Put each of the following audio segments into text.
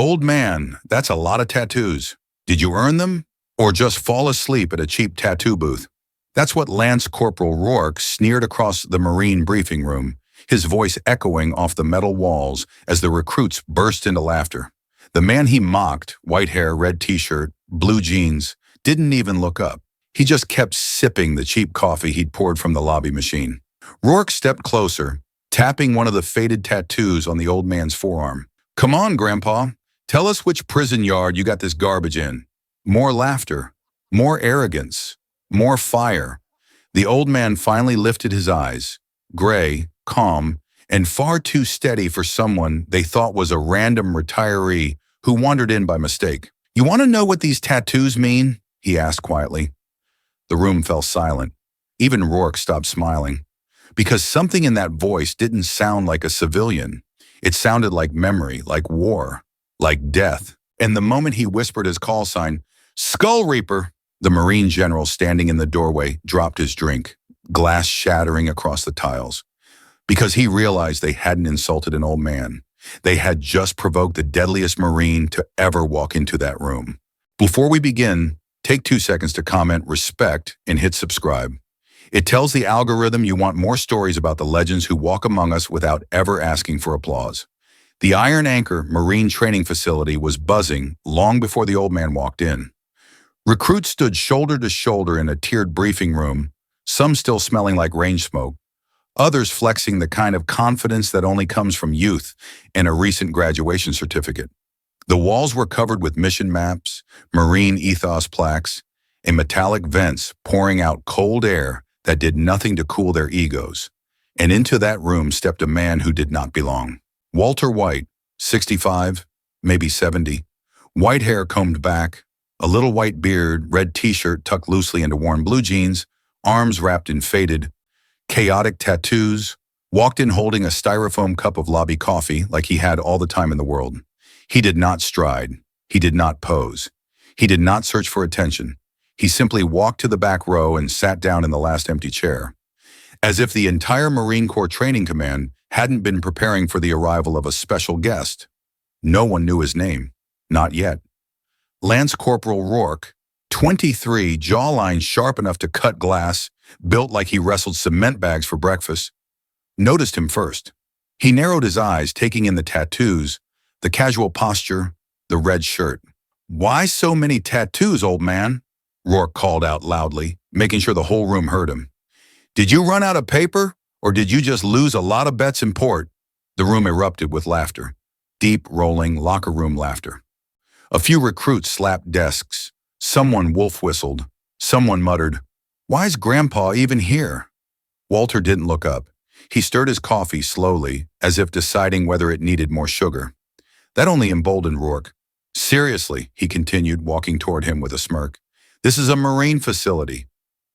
Old man, that's a lot of tattoos. Did you earn them? Or just fall asleep at a cheap tattoo booth? That's what Lance Corporal Rourke sneered across the Marine briefing room, his voice echoing off the metal walls as the recruits burst into laughter. The man he mocked, white hair, red t-shirt, blue jeans, didn't even look up. He just kept sipping the cheap coffee he'd poured from the lobby machine. Rourke stepped closer, tapping one of the faded tattoos on the old man's forearm. "Come on, Grandpa. Tell us which prison yard you got this garbage in." More laughter, more arrogance, more fire. The old man finally lifted his eyes, gray, calm, and far too steady for someone they thought was a random retiree who wandered in by mistake. "You want to know what these tattoos mean?" he asked quietly. The room fell silent. Even Rourke stopped smiling, because something in that voice didn't sound like a civilian. It sounded like memory, like war, like death. And the moment he whispered his call sign, "Skull Reaper," the Marine general standing in the doorway dropped his drink, glass shattering across the tiles, because he realized they hadn't insulted an old man. They had just provoked the deadliest Marine to ever walk into that room. Before we begin, take 2 seconds to comment respect and hit subscribe. It tells the algorithm you want more stories about the legends who walk among us without ever asking for applause. The Iron Anchor Marine Training Facility was buzzing long before the old man walked in. Recruits stood shoulder to shoulder in a tiered briefing room, some still smelling like range smoke, others flexing the kind of confidence that only comes from youth and a recent graduation certificate. The walls were covered with mission maps, Marine ethos plaques, and metallic vents pouring out cold air that did nothing to cool their egos. And into that room stepped a man who did not belong. Walter White, 65, maybe 70, white hair combed back, a little white beard, red t-shirt tucked loosely into worn blue jeans, arms wrapped in faded, chaotic tattoos, walked in holding a styrofoam cup of lobby coffee like he had all the time in the world. He did not stride. He did not pose. He did not search for attention. He simply walked to the back row and sat down in the last empty chair, as if the entire Marine Corps Training Command hadn't been preparing for the arrival of a special guest. No one knew his name. Not yet. Lance Corporal Rourke, 23, jawline sharp enough to cut glass, built like he wrestled cement bags for breakfast, noticed him first. He narrowed his eyes, taking in the tattoos, the casual posture, the red shirt. "Why so many tattoos, old man?" Rourke called out loudly, making sure the whole room heard him. "Did you run out of paper, or did you just lose a lot of bets in port?" The room erupted with laughter, deep, rolling, locker room laughter. A few recruits slapped desks. Someone wolf whistled. Someone muttered, "Why's Grandpa even here?" Walter didn't look up. He stirred his coffee slowly, as if deciding whether it needed more sugar. That only emboldened Rourke. "Seriously," he continued, walking toward him with a smirk. "This is a Marine facility.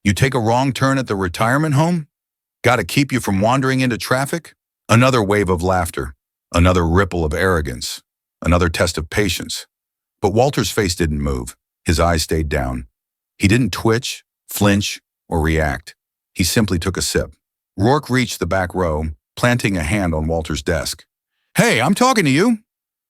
You take a wrong turn at the retirement home? Gotta keep you from wandering into traffic?" Another wave of laughter, another ripple of arrogance, another test of patience. But Walter's face didn't move. His eyes stayed down. He didn't twitch, flinch, or react. He simply took a sip. Rourke reached the back row, planting a hand on Walter's desk. "Hey, I'm talking to you."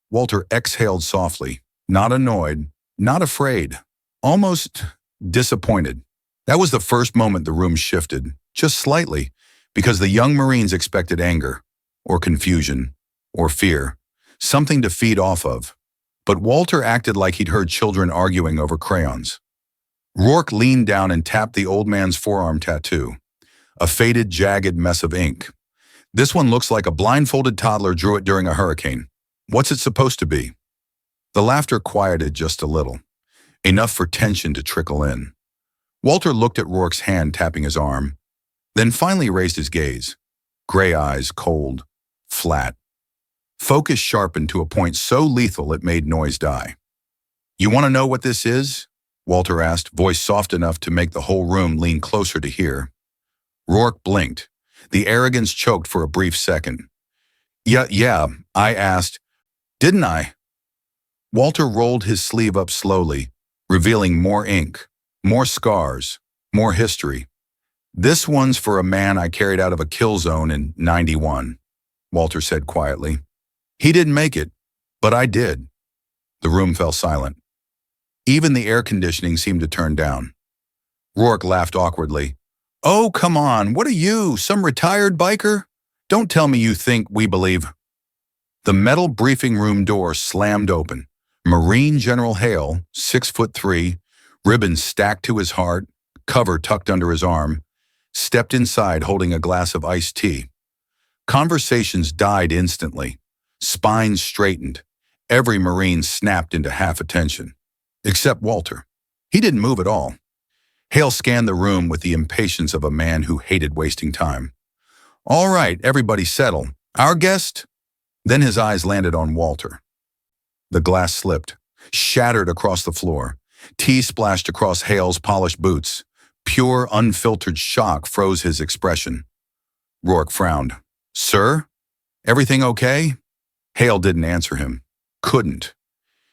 Walter exhaled softly, not annoyed, not afraid, almost disappointed. That was the first moment the room shifted, just slightly, because the young Marines expected anger, or confusion, or fear, something to feed off of. But Walter acted like he'd heard children arguing over crayons. Rourke leaned down and tapped the old man's forearm tattoo, a faded, jagged mess of ink. "This one looks like a blindfolded toddler drew it during a hurricane. What's it supposed to be?" The laughter quieted just a little, enough for tension to trickle in. Walter looked at Rourke's hand tapping his arm, then finally raised his gaze. Gray eyes, cold, flat. Focus sharpened to a point so lethal it made noise die. "You want to know what this is?" Walter asked, voice soft enough to make the whole room lean closer to hear. Rourke blinked. The arrogance choked for a brief second. Yeah, I asked. Didn't I?" Walter rolled his sleeve up slowly, revealing more ink, more scars, more history. "This one's for a man I carried out of a kill zone in '91, Walter said quietly. "He didn't make it, but I did. The room fell silent. Even the air conditioning seemed to turn down. Rourke laughed awkwardly. "Oh, come on, what are you, some retired biker? Don't tell me you think we believe." The metal briefing room door slammed open. Marine General Hale, 6'3", ribbons stacked to his heart, cover tucked under his arm, stepped inside holding a glass of iced tea. Conversations died instantly. Spines straightened. Every Marine snapped into half attention. Except Walter. He didn't move at all. Hale scanned the room with the impatience of a man who hated wasting time. "All right, everybody settle. Our guest?" Then his eyes landed on Walter. The glass slipped, shattered across the floor. Tea splashed across Hale's polished boots. Pure, unfiltered shock froze his expression. Rourke frowned. "Sir? Everything okay?" Hale didn't answer him. Couldn't.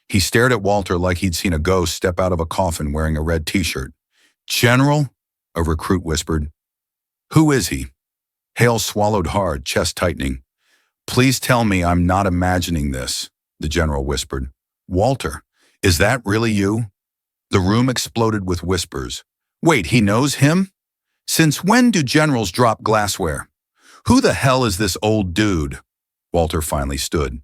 He stared at Walter like he'd seen a ghost step out of a coffin wearing a red t-shirt. "General?" a recruit whispered. "Who is he?" Hale swallowed hard, chest tightening. "Please tell me I'm not imagining this," the general whispered. "Walter, is that really you?" The room exploded with whispers. "Wait, he knows him? Since when do generals drop glassware? Who the hell is this old dude?" Walter finally stood.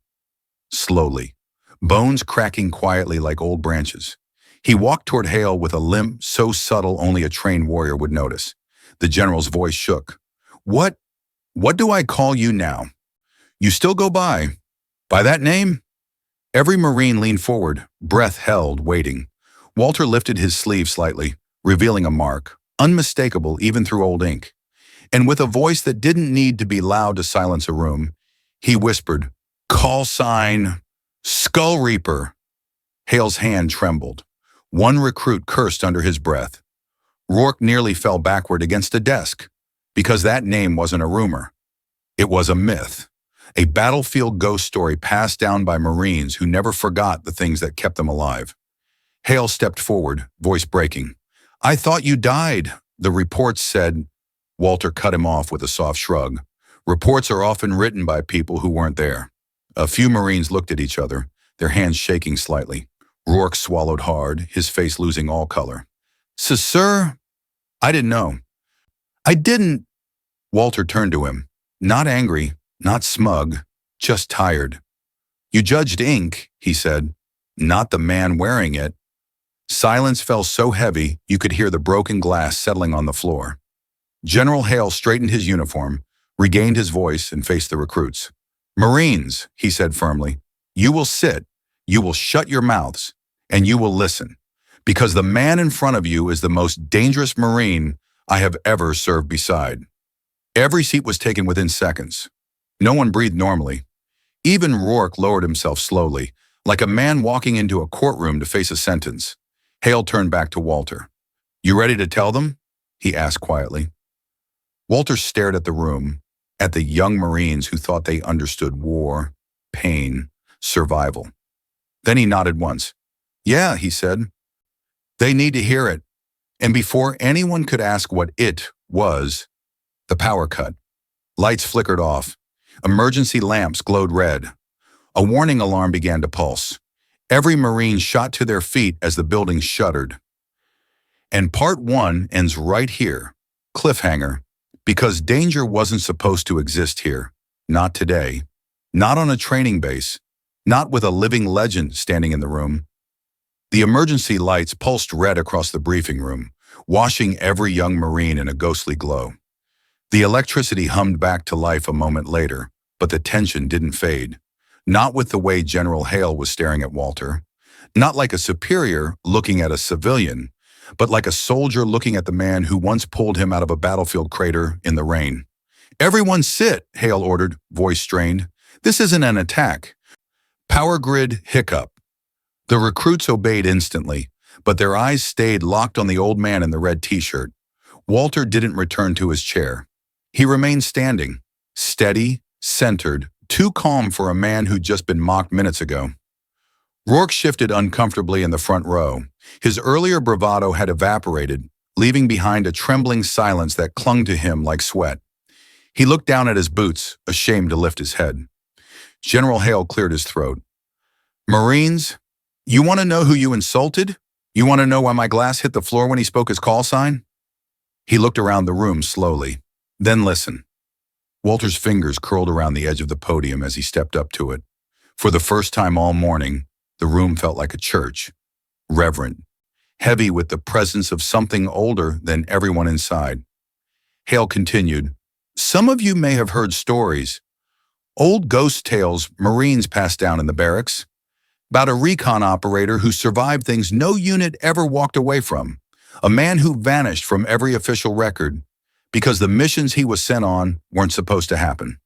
Slowly, bones cracking quietly like old branches. He walked toward Hale with a limp so subtle only a trained warrior would notice. The general's voice shook. What do I call you now? You still go by that name?" Every Marine leaned forward, breath held, waiting. Walter lifted his sleeve slightly, revealing a mark, unmistakable even through old ink. And with a voice that didn't need to be loud to silence a room, he whispered, "Call sign, Skull Reaper." Hale's hand trembled. One recruit cursed under his breath. Rourke nearly fell backward against a desk, because that name wasn't a rumor. It was a myth, a battlefield ghost story passed down by Marines who never forgot the things that kept them alive. Hale stepped forward, voice breaking. "I thought you died," the reports said. Walter cut him off with a soft shrug. "Reports are often written by people who weren't there." A few Marines looked at each other, their hands shaking slightly. Rourke swallowed hard, his face losing all color. Sir, I didn't know." "I didn't." Walter turned to him. Not angry, not smug, just tired. "You judged ink," he said, "not the man wearing it." Silence fell so heavy you could hear the broken glass settling on the floor. General Hale straightened his uniform, regained his voice, and faced the recruits. "Marines," he said firmly, "you will sit, you will shut your mouths, and you will listen, because the man in front of you is the most dangerous Marine I have ever served beside." Every seat was taken within seconds. No one breathed normally. Even Rourke lowered himself slowly, like a man walking into a courtroom to face a sentence. Hale turned back to Walter. "You ready to tell them?" he asked quietly. Walter stared at the room, at the young Marines who thought they understood war, pain, survival. Then he nodded once. "Yeah," he said. "They need to hear it." And before anyone could ask what it was, the power cut. Lights flickered off. Emergency lamps glowed red. A warning alarm began to pulse. Every Marine shot to their feet as the building shuddered. And part one ends right here. Cliffhanger. Because danger wasn't supposed to exist here. Not today. Not on a training base. Not with a living legend standing in the room. The emergency lights pulsed red across the briefing room, washing every young Marine in a ghostly glow. The electricity hummed back to life a moment later, but the tension didn't fade. Not with the way General Hale was staring at Walter. Not like a superior looking at a civilian, but like a soldier looking at the man who once pulled him out of a battlefield crater in the rain. "Everyone sit," Hale ordered, voice strained. "This isn't an attack." Power grid hiccup. The recruits obeyed instantly, but their eyes stayed locked on the old man in the red t-shirt. Walter didn't return to his chair. He remained standing, steady, centered, too calm for a man who'd just been mocked minutes ago. Rourke shifted uncomfortably in the front row. His earlier bravado had evaporated, leaving behind a trembling silence that clung to him like sweat. He looked down at his boots, ashamed to lift his head. General Hale cleared his throat. "Marines, You want to know who you insulted? You want to know why my glass hit the floor when he spoke his call sign? He looked around the room slowly. Then listen. Walter's fingers curled around the edge of the podium as he stepped up to it. For the first time all morning, the room felt like a church. Reverent. Heavy with the presence of something older than everyone inside. Hale continued, "Some of you may have heard stories. Old ghost tales Marines passed down in the barracks. About a recon operator who survived things no unit ever walked away from. A man who vanished from every official record because the missions he was sent on weren't supposed to happen."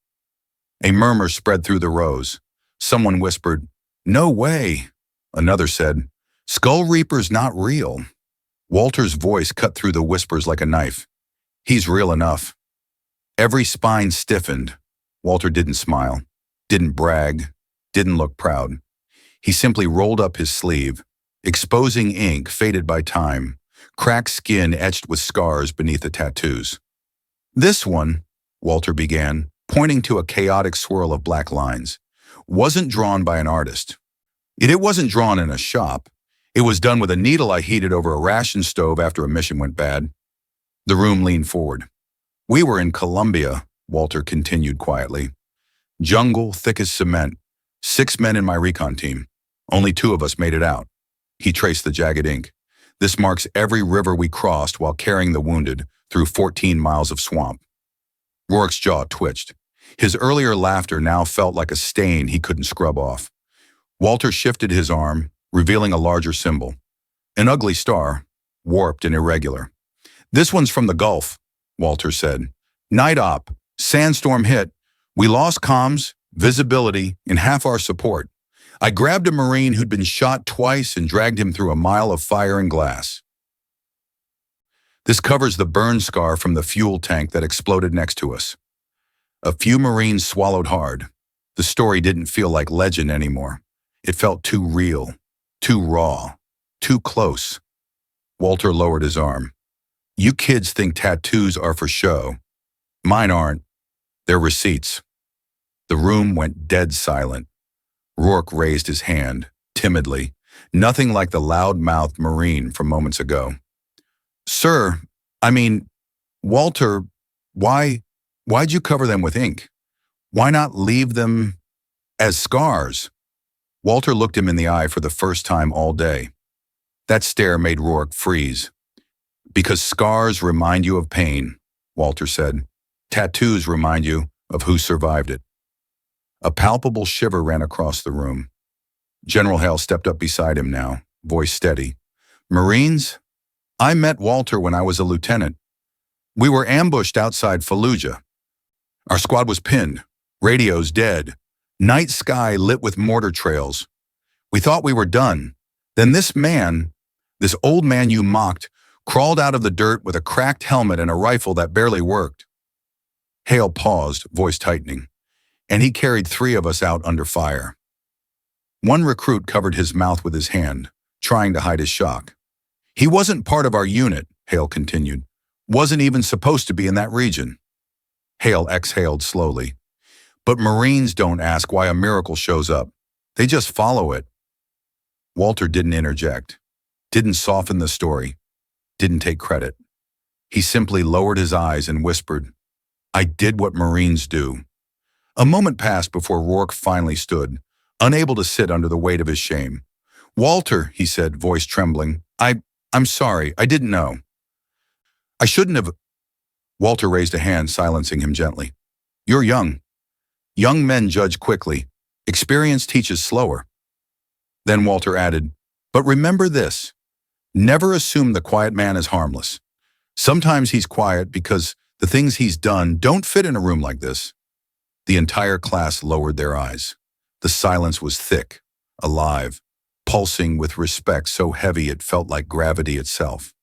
A murmur spread through the rows. Someone whispered, "No way." Another said, "Skull Reaper's not real." Walter's voice cut through the whispers like a knife. "He's real enough." Every spine stiffened. Walter didn't smile, didn't brag, didn't look proud. He simply rolled up his sleeve, exposing ink faded by time, cracked skin etched with scars beneath the tattoos. "This one," Walter began, pointing to a chaotic swirl of black lines, "wasn't drawn by an artist. It wasn't drawn in a shop. It was done with a needle I heated over a ration stove after a mission went bad." The room leaned forward. "We were in Colombia," Walter continued quietly. "Jungle thick as cement. 6 men in my recon team. Only 2 of us made it out." He traced the jagged ink. "This marks every river we crossed while carrying the wounded through 14 miles of swamp." Rourke's jaw twitched. His earlier laughter now felt like a stain he couldn't scrub off. Walter shifted his arm, revealing a larger symbol. An ugly star, warped and irregular. "This one's from the Gulf," Walter said. "Night op, sandstorm hit. We lost comms, visibility, and half our support. I grabbed a Marine who'd been shot twice and dragged him through a mile of fire and glass. This covers the burn scar from the fuel tank that exploded next to us." A few Marines swallowed hard. The story didn't feel like legend anymore. It felt too real, too raw, too close. Walter lowered his arm. "You kids think tattoos are for show. Mine aren't. They're receipts." The room went dead silent. Rourke raised his hand, timidly, nothing like the loud-mouthed Marine from moments ago. "Sir, Walter, why'd you cover them with ink? Why not leave them as scars?" Walter looked him in the eye for the first time all day. That stare made Rourke freeze. "Because scars remind you of pain," Walter said. "Tattoos remind you of who survived it." A palpable shiver ran across the room. General Hale stepped up beside him now, voice steady. "Marines, I met Walter when I was a lieutenant. We were ambushed outside Fallujah. Our squad was pinned, radios dead, night sky lit with mortar trails. We thought we were done. Then this old man you mocked, crawled out of the dirt with a cracked helmet and a rifle that barely worked." Hale paused, voice tightening. "And he carried 3 of us out under fire." One recruit covered his mouth with his hand, trying to hide his shock. "He wasn't part of our unit," Hale continued. "Wasn't even supposed to be in that region." Hale exhaled slowly. "But Marines don't ask why a miracle shows up. They just follow it." Walter didn't interject, didn't soften the story, didn't take credit. He simply lowered his eyes and whispered, "I did what Marines do." A moment passed before Rourke finally stood, unable to sit under the weight of his shame. "Walter," he said, voice trembling, I'm sorry, I didn't know. I shouldn't have." Walter raised a hand, silencing him gently. "You're young. Young men judge quickly. Experience teaches slower." Then Walter added, "But remember this. Never assume the quiet man is harmless. Sometimes he's quiet because the things he's done don't fit in a room like this." The entire class lowered their eyes. The silence was thick, alive, pulsing with respect so heavy it felt like gravity itself.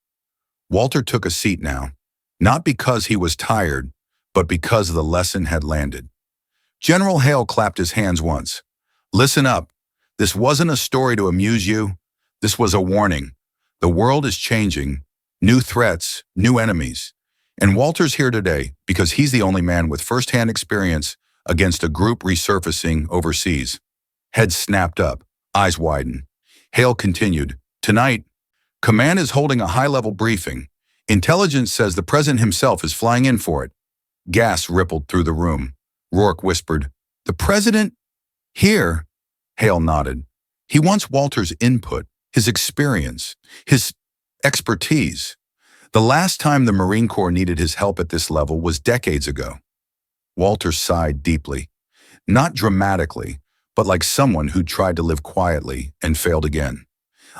Walter took a seat now, not because he was tired, but because the lesson had landed. General Hale clapped his hands once. "Listen up. This wasn't a story to amuse you. This was a warning. The world is changing. New threats, new enemies. And Walter's here today because he's the only man with first-hand experience against a group resurfacing overseas." Heads snapped up, eyes widened. Hale continued, "Tonight, Command is holding a high-level briefing. Intelligence says the President himself is flying in for it." Gas rippled through the room. Rourke whispered, "The President? Here?" Hale nodded. "He wants Walter's input, his experience, his expertise. The last time the Marine Corps needed his help at this level was decades ago." Walter sighed deeply, not dramatically, but like someone who tried to live quietly and failed again.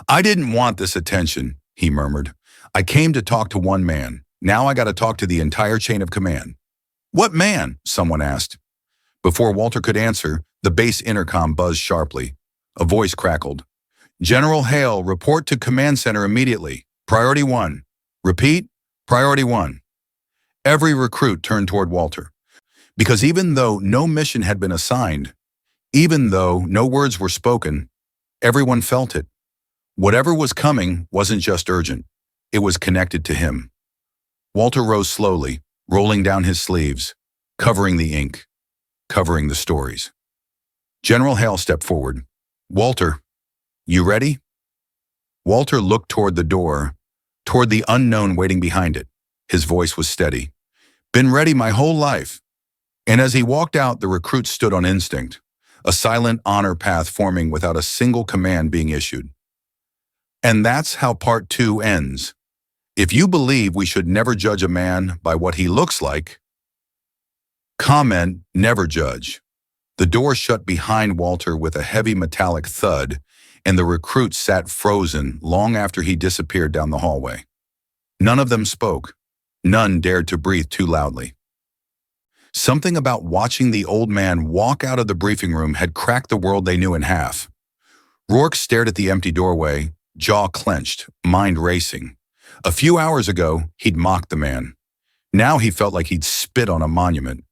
"I didn't want this attention," he murmured. "I came to talk to one man. Now I got to talk to the entire chain of command." "What man?" someone asked. Before Walter could answer, the base intercom buzzed sharply. A voice crackled. "General Hale, report to Command Center immediately. Priority 1. Repeat, Priority 1. Every recruit turned toward Walter. Because even though no mission had been assigned, even though no words were spoken, everyone felt it. Whatever was coming wasn't just urgent. It was connected to him. Walter rose slowly, rolling down his sleeves, covering the ink, covering the stories. General Hale stepped forward. "Walter, you ready?" Walter looked toward the door, toward the unknown waiting behind it. His voice was steady. "Been ready my whole life." And as he walked out, the recruits stood on instinct, a silent honor path forming without a single command being issued. And that's how part 2 ends. If you believe we should never judge a man by what he looks like, comment never judge. The door shut behind Walter with a heavy metallic thud, and the recruits sat frozen long after he disappeared down the hallway. None of them spoke. None dared to breathe too loudly. Something about watching the old man walk out of the briefing room had cracked the world they knew in half. Rourke stared at the empty doorway, jaw clenched, mind racing. A few hours ago, he'd mocked the man. Now he felt like he'd spit on a monument.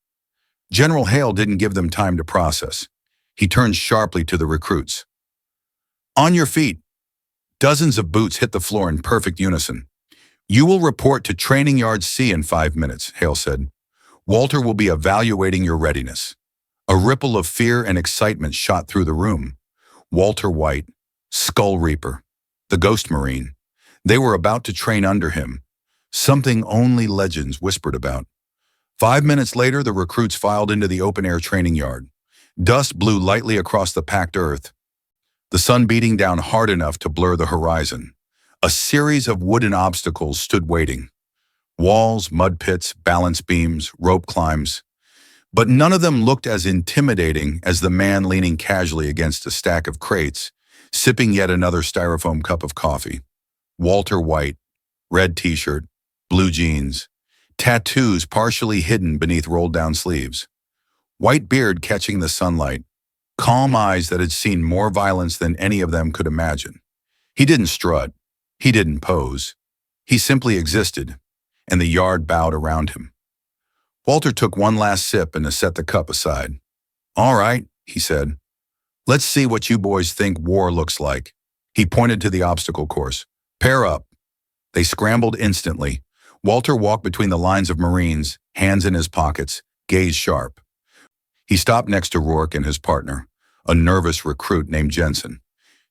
General Hale didn't give them time to process. He turned sharply to the recruits. "On your feet." Dozens of boots hit the floor in perfect unison. "You will report to Training Yard C in 5 minutes," Hale said. "Walter will be evaluating your readiness." A ripple of fear and excitement shot through the room. Walter White, Skull Reaper, the Ghost Marine. They were about to train under him, something only legends whispered about. 5 minutes later, the recruits filed into the open-air training yard. Dust blew lightly across the packed earth, the sun beating down hard enough to blur the horizon. A series of wooden obstacles stood waiting. Walls, mud pits, balance beams, rope climbs. But none of them looked as intimidating as the man leaning casually against a stack of crates, sipping yet another styrofoam cup of coffee. Walter White, red t-shirt, blue jeans, tattoos partially hidden beneath rolled-down sleeves. White beard catching the sunlight, calm eyes that had seen more violence than any of them could imagine. He didn't strut. He didn't pose. He simply existed, and the yard bowed around him. Walter took one last sip and set the cup aside. "All right," he said. "Let's see what you boys think war looks like." He pointed to the obstacle course. "Pair up." They scrambled instantly. Walter walked between the lines of Marines, hands in his pockets, gaze sharp. He stopped next to Rourke and his partner, a nervous recruit named Jensen.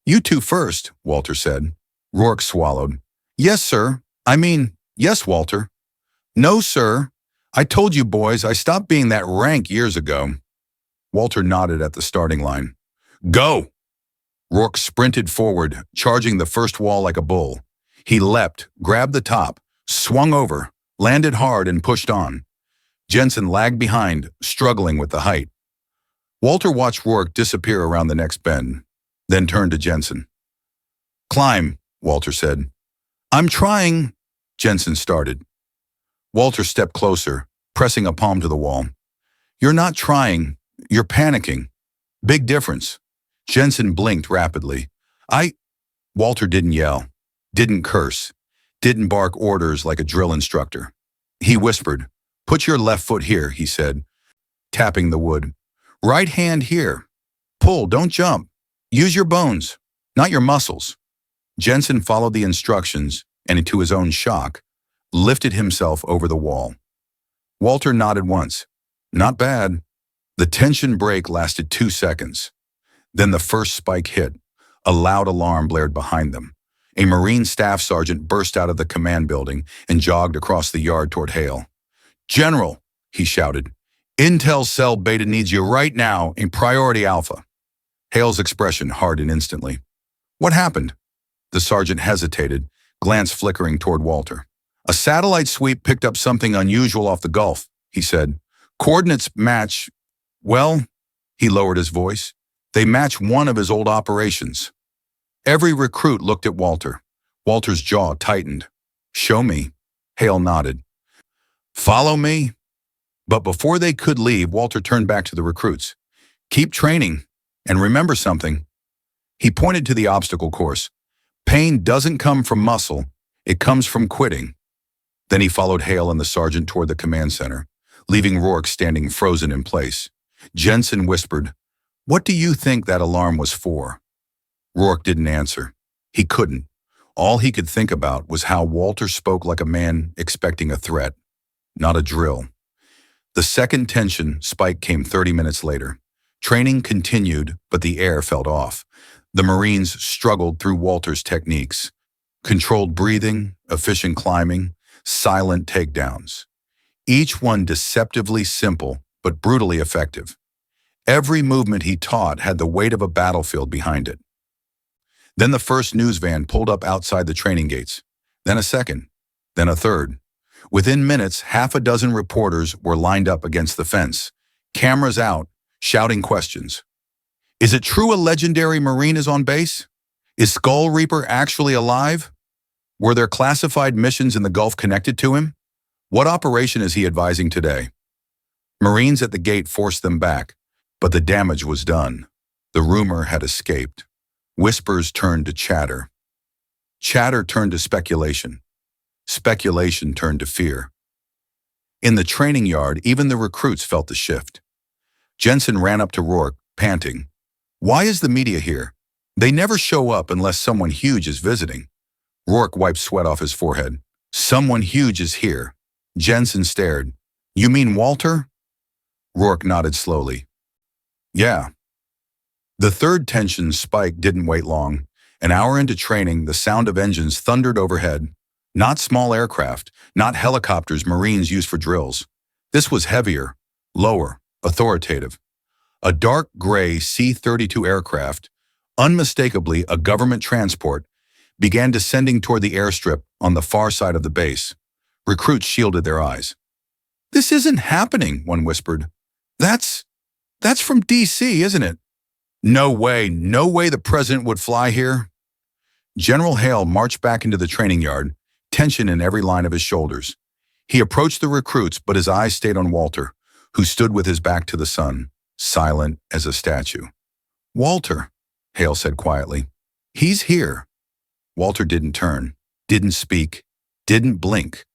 "You two first," Walter said. Rourke swallowed. "Yes, sir. Yes, Walter." "No, sir. I told you boys I stopped being that rank years ago." Walter nodded at the starting line. "Go!" Rourke sprinted forward, charging the first wall like a bull. He leapt, grabbed the top, swung over, landed hard, and pushed on. Jensen lagged behind, struggling with the height. Walter watched Rourke disappear around the next bend, then turned to Jensen. "Climb," Walter said. "I'm trying," Jensen started. Walter stepped closer, pressing a palm to the wall. "You're not trying. You're panicking. Big difference." Jensen blinked rapidly. Walter didn't yell, didn't curse, didn't bark orders like a drill instructor. He whispered, "Put your left foot here," he said, tapping the wood. "Right hand here. Pull, don't jump. Use your bones, not your muscles." Jensen followed the instructions and, to his own shock, lifted himself over the wall. Walter nodded once. "Not bad." The tension break lasted 2 seconds. Then the first spike hit, A loud alarm blared behind them. A Marine staff sergeant burst out of the command building and jogged across the yard toward Hale. "General," he shouted, "Intel Cell Beta needs you right now in Priority Alpha." Hale's expression hardened instantly. "What happened?" The sergeant hesitated, glance flickering toward Walter. "A satellite sweep picked up something unusual off the Gulf," he said. "Coordinates match, well," he lowered his voice, "they match one of his old operations." Every recruit looked at Walter. Walter's jaw tightened. "Show me." Hale nodded. "Follow me." But before they could leave, Walter turned back to the recruits. "Keep training, and remember something." He pointed to the obstacle course. "Pain doesn't come from muscle, it comes from quitting." Then he followed Hale and the sergeant toward the command center, leaving Rourke standing frozen in place. Jensen whispered, "What do you think that alarm was for?" Rourke didn't answer. He couldn't. All he could think about was how Walter spoke like a man expecting a threat, not a drill. The second tension spike came 30 minutes later. Training continued, but the air felt off. The Marines struggled through Walter's techniques. Controlled breathing, efficient climbing, silent takedowns. Each one deceptively simple, but brutally effective. Every movement he taught had the weight of a battlefield behind it. Then the first news van pulled up outside the training gates. Then a second. Then a third. Within minutes, half a dozen reporters were lined up against the fence, cameras out, shouting questions. "Is it true a legendary Marine is on base? Is Skull Reaper actually alive? Were there classified missions in the Gulf connected to him? What operation is he advising today?" Marines at the gate forced them back, but the damage was done. The rumor had escaped. Whispers turned to chatter. Chatter turned to speculation. Speculation turned to fear. In the training yard, even the recruits felt the shift. Jensen ran up to Rourke, panting. "Why is the media here? They never show up unless someone huge is visiting." Rourke wiped sweat off his forehead. "Someone huge is here." Jensen stared. "You mean Walter?" Rourke nodded slowly. "Yeah." The third tension spike didn't wait long. An hour into training, the sound of engines thundered overhead. Not small aircraft, not helicopters Marines use for drills. This was heavier, lower, authoritative. A dark gray C-32 aircraft, unmistakably a government transport, began descending toward the airstrip on the far side of the base. Recruits shielded their eyes. "This isn't happening," one whispered. That's from D.C., isn't it?" No way the president would fly here." General Hale marched back into the training yard, tension in every line of his shoulders. He approached the recruits, but his eyes stayed on Walter, who stood with his back to the sun, silent as a statue. "Walter," Hale said quietly. "He's here." Walter didn't turn, didn't speak, didn't blink.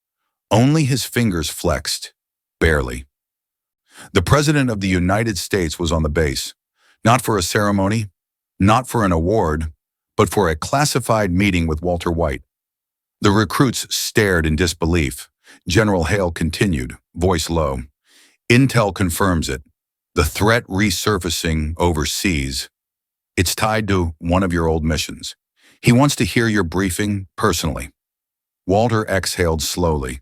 Only his fingers flexed, barely. The President of the United States was on the base. Not for a ceremony, not for an award, but for a classified meeting with Walter White. The recruits stared in disbelief. General Hale continued, voice low. "Intel confirms it. The threat resurfacing overseas. It's tied to one of your old missions. He wants to hear your briefing personally." Walter exhaled slowly.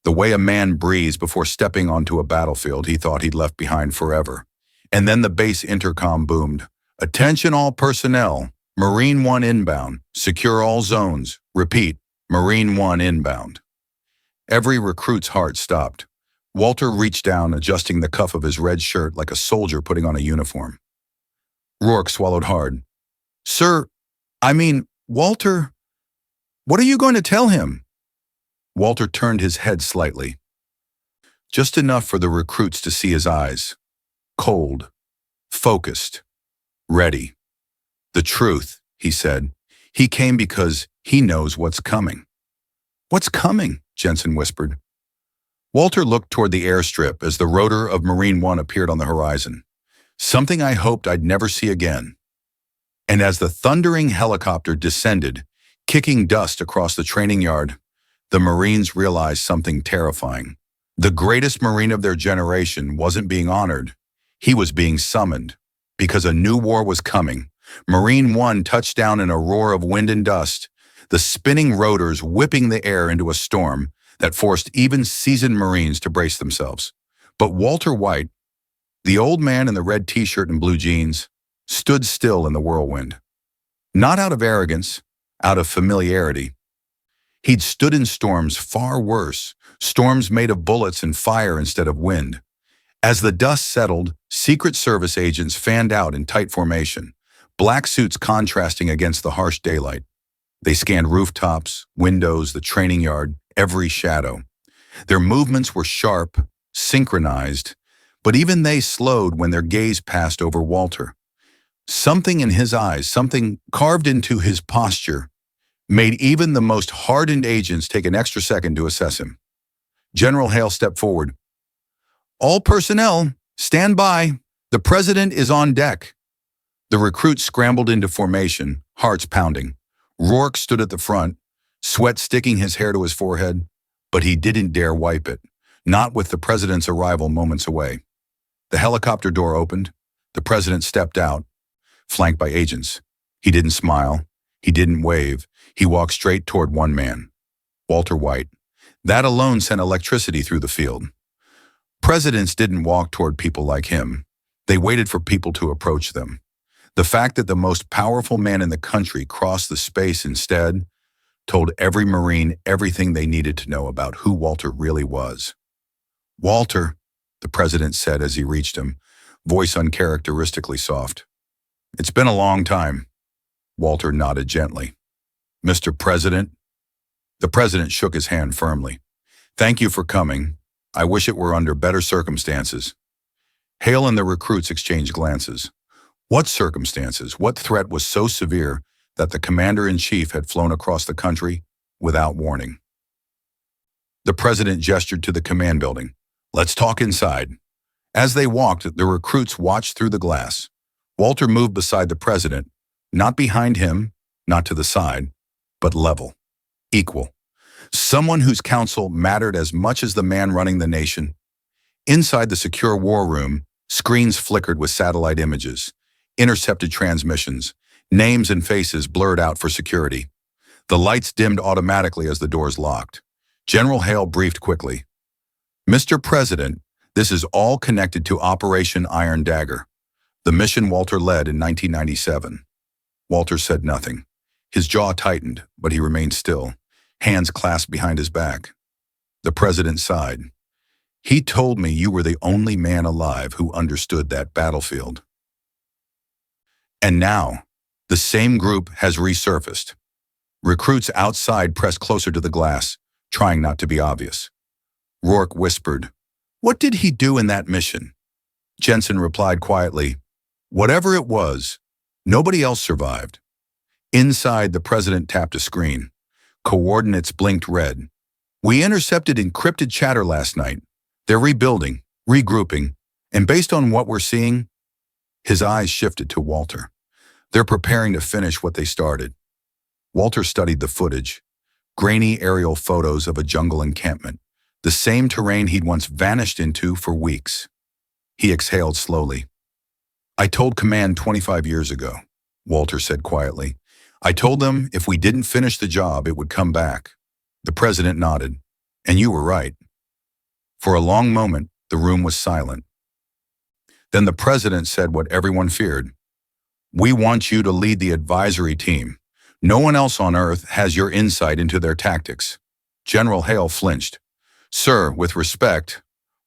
The way a man breathes before stepping onto a battlefield he thought he'd left behind forever. And then the base intercom boomed. "Attention all personnel. Marine 1 inbound. Secure all zones. Repeat, Marine 1 inbound." Every recruit's heart stopped. Walter reached down, adjusting the cuff of his red shirt like a soldier putting on a uniform. Rourke swallowed hard. "Sir, Walter, what are you going to tell him?" Walter turned his head slightly. Just enough for the recruits to see his eyes. Cold, focused, ready. "The truth," he said. "He came because he knows what's coming." "What's coming?" Jensen whispered. Walter looked toward the airstrip as the rotor of Marine 1 appeared on the horizon. "Something I hoped I'd never see again." And as the thundering helicopter descended, kicking dust across the training yard, the Marines realized something terrifying. The greatest Marine of their generation wasn't being honored. He was being summoned, because a new war was coming, Marine One touched down in a roar of wind and dust, the spinning rotors whipping the air into a storm that forced even seasoned Marines to brace themselves. But Walter White, the old man in the red t-shirt and blue jeans, stood still in the whirlwind. Not out of arrogance, out of familiarity. He'd stood in storms far worse, storms made of bullets and fire instead of wind. As the dust settled, Secret Service agents fanned out in tight formation, black suits contrasting against the harsh daylight. They scanned rooftops, windows, the training yard, every shadow. Their movements were sharp, synchronized, but even they slowed when their gaze passed over Walter. Something in his eyes, something carved into his posture, made even the most hardened agents take an extra second to assess him. General Hale stepped forward. "All personnel, stand by. The president is on deck." The recruits scrambled into formation, hearts pounding. Rourke stood at the front, sweat sticking his hair to his forehead, but he didn't dare wipe it, not with the president's arrival moments away. The helicopter door opened. The president stepped out, flanked by agents. He didn't smile. He didn't wave. He walked straight toward one man, Walter White. That alone sent electricity through the field. Presidents didn't walk toward people like him. They waited for people to approach them. The fact that the most powerful man in the country crossed the space instead told every Marine everything they needed to know about who Walter really was. "Walter," the president said as he reached him, voice uncharacteristically soft. "It's been a long time." Walter nodded gently. "Mr. President?" The president shook his hand firmly. "Thank you for coming. I wish it were under better circumstances." Hale and the recruits exchanged glances. What circumstances? What threat was so severe that the commander-in-chief had flown across the country without warning? The president gestured to the command building. "Let's talk inside." As they walked, the recruits watched through the glass. Walter moved beside the president, not behind him, not to the side, but level, equal. Someone whose counsel mattered as much as the man running the nation. Inside the secure war room, screens flickered with satellite images, intercepted transmissions, names and faces blurred out for security. The lights dimmed automatically as the doors locked. General Hale briefed quickly. "Mr. President, this is all connected to Operation Iron Dagger, the mission Walter led in 1997. Walter said nothing. His jaw tightened, but he remained still, hands clasped behind his back. The president sighed. "He told me you were the only man alive who understood that battlefield." And now, the same group has resurfaced. Recruits outside pressed closer to the glass, trying not to be obvious. Rourke whispered, "What did he do in that mission?" Jensen replied quietly, "Whatever it was, nobody else survived." Inside, the president tapped a screen. Coordinates blinked red. "We intercepted encrypted chatter last night. They're rebuilding, regrouping, and based on what we're seeing," his eyes shifted to Walter. "They're preparing to finish what they started." Walter studied the footage, grainy aerial photos of a jungle encampment, the same terrain he'd once vanished into for weeks. He exhaled slowly. "I told command 25 years ago," Walter said quietly. "I told them if we didn't finish the job, it would come back." The president nodded. "And you were right." For a long moment, the room was silent. Then the president said what everyone feared. "We want you to lead the advisory team. No one else on Earth has your insight into their tactics." General Hale flinched. "Sir, with respect,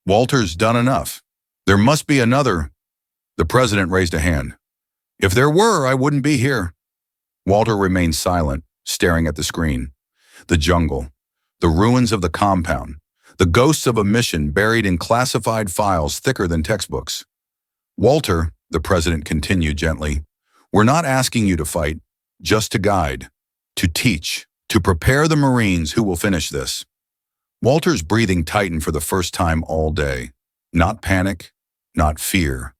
Walter's done enough. There must be another." The president raised a hand. "If there were, I wouldn't be here." Walter remained silent, staring at the screen. The jungle, the ruins of the compound, the ghosts of a mission buried in classified files thicker than textbooks. "Walter," the president continued gently, "we're not asking you to fight, just to guide, to teach, to prepare the Marines who will finish this." Walter's breathing tightened for the first time all day. Not panic, not fear,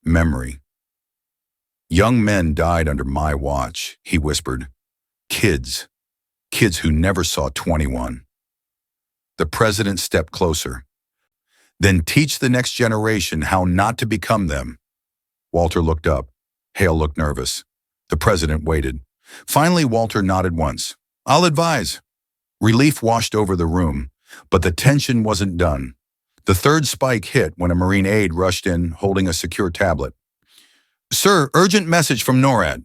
memory. "Young men died under my watch," he whispered. Kids who never saw 21. The president stepped closer. "Then teach the next generation how not to become them." Walter looked up. Hale looked nervous. The president waited. Finally, Walter nodded once. I'll advise. Relief washed over the room, but the tension wasn't done. The third spike hit when a Marine aide rushed in, holding a secure tablet. Sir, urgent message from NORAD.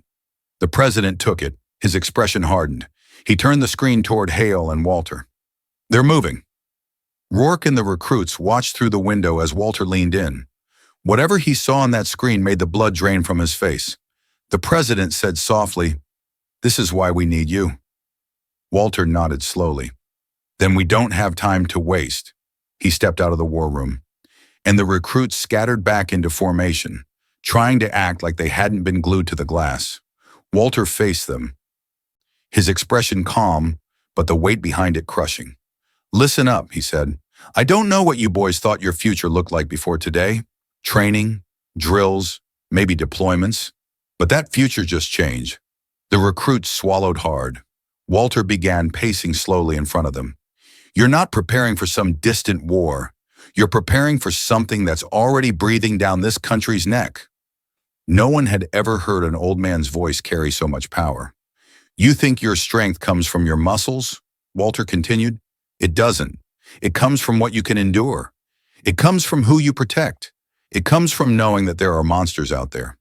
The president took it. His expression hardened. He turned the screen toward Hale and Walter. They're moving. Rourke and the recruits watched through the window as Walter leaned in. Whatever he saw on that screen made the blood drain from his face. The president said softly, "This is why we need you." Walter nodded slowly. Then we don't have time to waste. He stepped out of the war room, and the recruits scattered back into formation, trying to act like they hadn't been glued to the glass. Walter faced them, his expression calm, but the weight behind it crushing. Listen up, he said. I don't know what you boys thought your future looked like before today. Training, drills, maybe deployments. But that future just changed. The recruits swallowed hard. Walter began pacing slowly in front of them. You're not preparing for some distant war. You're preparing for something that's already breathing down this country's neck. No one had ever heard an old man's voice carry so much power. You think your strength comes from your muscles? Walter continued. It doesn't. It comes from what you can endure. It comes from who you protect. It comes from knowing that there are monsters out there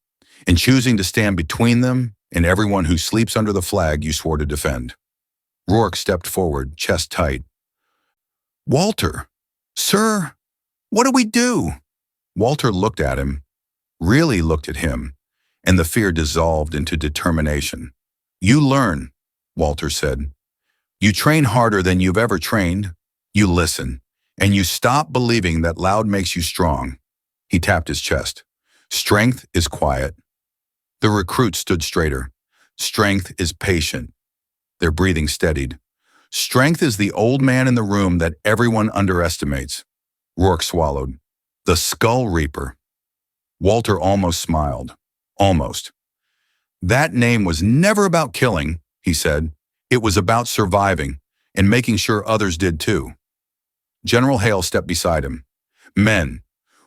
and choosing to stand between them and everyone who sleeps under the flag you swore to defend. Rourke stepped forward, chest tight. Walter, sir, what do we do? Walter looked at him, really looked at him, and the fear dissolved into determination. You learn, Walter said. You train harder than you've ever trained. You listen, and you stop believing that loud makes you strong. He tapped his chest. Strength is quiet. The recruit stood straighter. Strength is patient. Their breathing steadied. Strength is the old man in the room that everyone underestimates. Rourke swallowed. The Skull Reaper. Walter almost smiled. Almost. That name was never about killing, he said. It was about surviving and making sure others did too. General Hale stepped beside him. Men,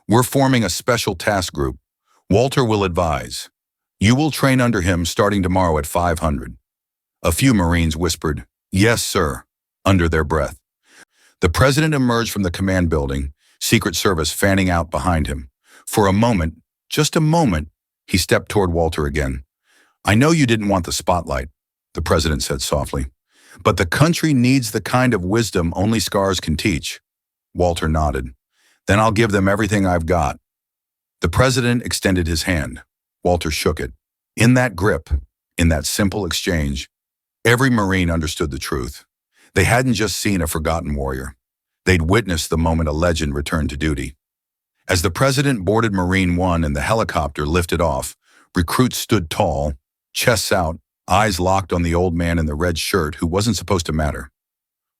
we're forming a special task group. Walter will advise. You will train under him starting tomorrow at 500. A few Marines whispered, Yes, sir, under their breath. The president emerged from the command building, Secret Service fanning out behind him. For a moment, just a moment, he stepped toward Walter again. I know you didn't want the spotlight, the president said softly, but the country needs the kind of wisdom only scars can teach. Walter nodded. Then I'll give them everything I've got. The president extended his hand. Walter shook it. In that grip, in that simple exchange, every Marine understood the truth. They hadn't just seen a forgotten warrior. They'd witnessed the moment a legend returned to duty. As the president boarded Marine One and the helicopter lifted off, recruits stood tall, chests out, eyes locked on the old man in the red shirt who wasn't supposed to matter.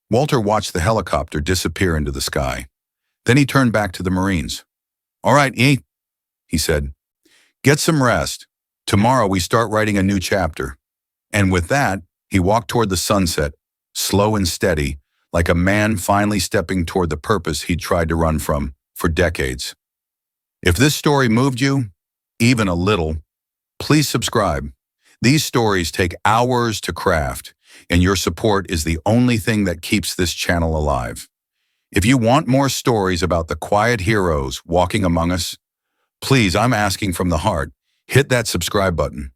Walter watched the helicopter disappear into the sky. Then he turned back to the Marines. All right, eat, he said. Get some rest. Tomorrow we start writing a new chapter. And with that, he walked toward the sunset, slow and steady, like a man finally stepping toward the purpose he'd tried to run from for decades. If this story moved you, even a little, please subscribe. These stories take hours to craft, and your support is the only thing that keeps this channel alive. If you want more stories about the quiet heroes walking among us, please, I'm asking from the heart, hit that subscribe button.